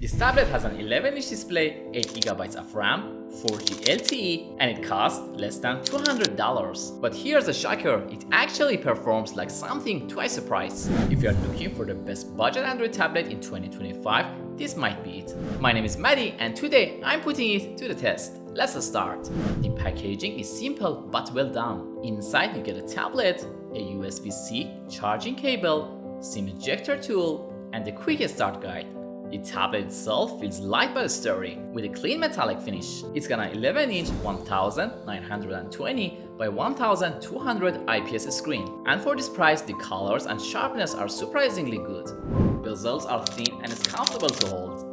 This tablet has an 11-inch display, 8GB of RAM, 4G LTE, and it costs less than $200. But here's a shocker, it actually performs like something twice the price. If you're looking for the best budget Android tablet in 2025, this might be it. My name is Maddie, and today I'm putting it to the test. Let's start. The packaging is simple but well done. Inside you get a tablet, a USB-C charging cable, SIM ejector tool, and a quick start guide. The tablet itself feels light but sturdy, with a clean metallic finish. It's got an 11-inch 1920 by 1200 IPS screen, and for this price the colors and sharpness are surprisingly good. Bezels are thin and is comfortable to hold.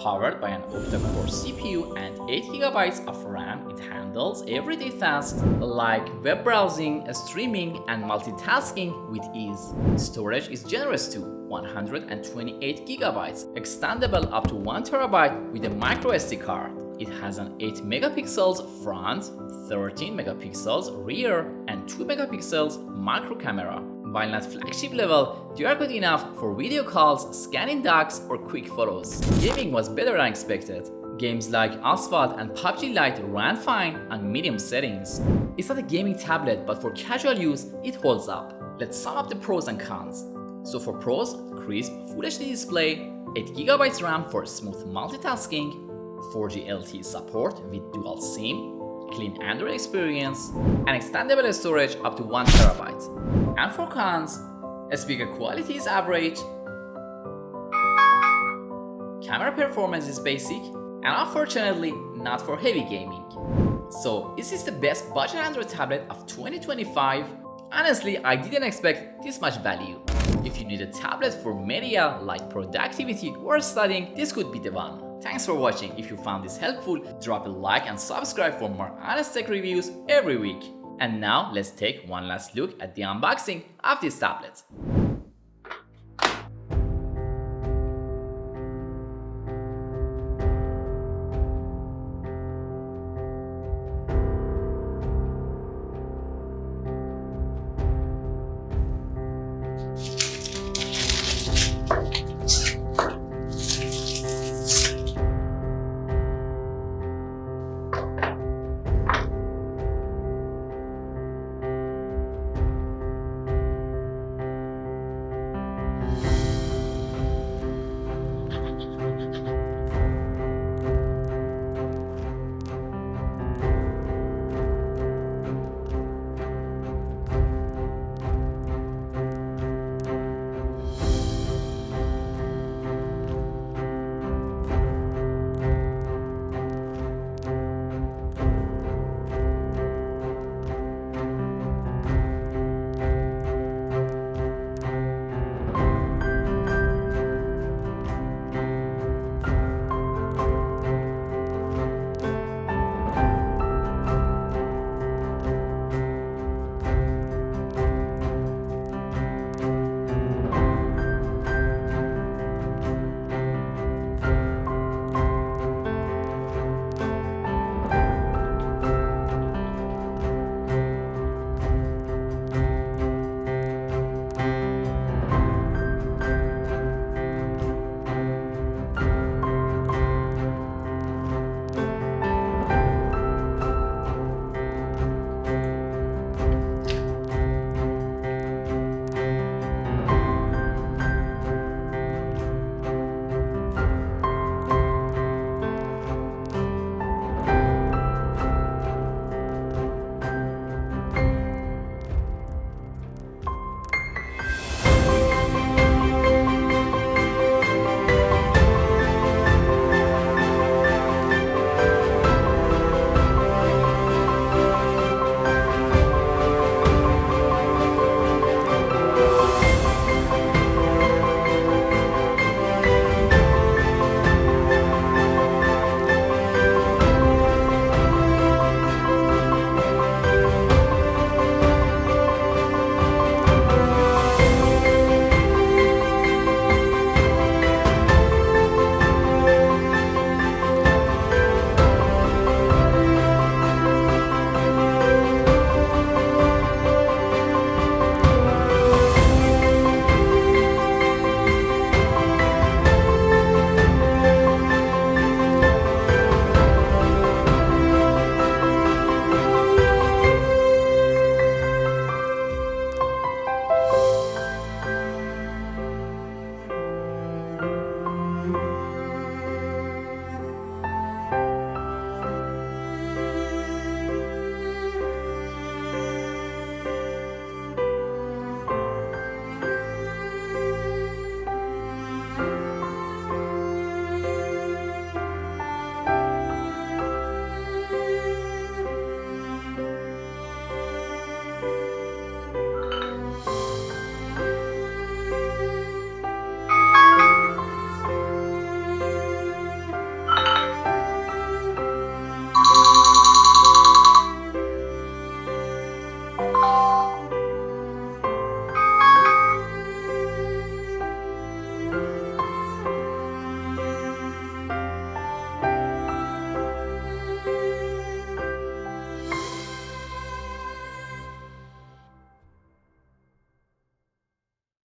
Powered by an Octa-core CPU and 8GB of RAM, it handles everyday tasks like web browsing, streaming, and multitasking with ease. Storage is generous too, 128GB, extendable up to 1TB with a microSD card. It has an 8MP front, 13MP rear, and 2MP macro camera. While not flagship level, they are good enough for video calls, scanning docs, or quick photos. Gaming was better than expected. Games like Asphalt and PUBG Lite ran fine on medium settings. It's not a gaming tablet, but for casual use, it holds up. Let's sum up the pros and cons. So for pros, crisp Full HD display, 8GB RAM for smooth multitasking, 4G LTE support with dual SIM, clean Android experience, and extendable storage up to 1TB. And for cons, speaker quality is average, camera performance is basic, and unfortunately not for heavy gaming. So is this the best budget Android tablet of 2025? Honestly, I didn't expect this much value. If you need a tablet for media like productivity or studying, this could be the one. Thanks for watching. If you found this helpful, drop a like and subscribe for more honest tech reviews every week. And now let's take one last look at the unboxing of this tablet.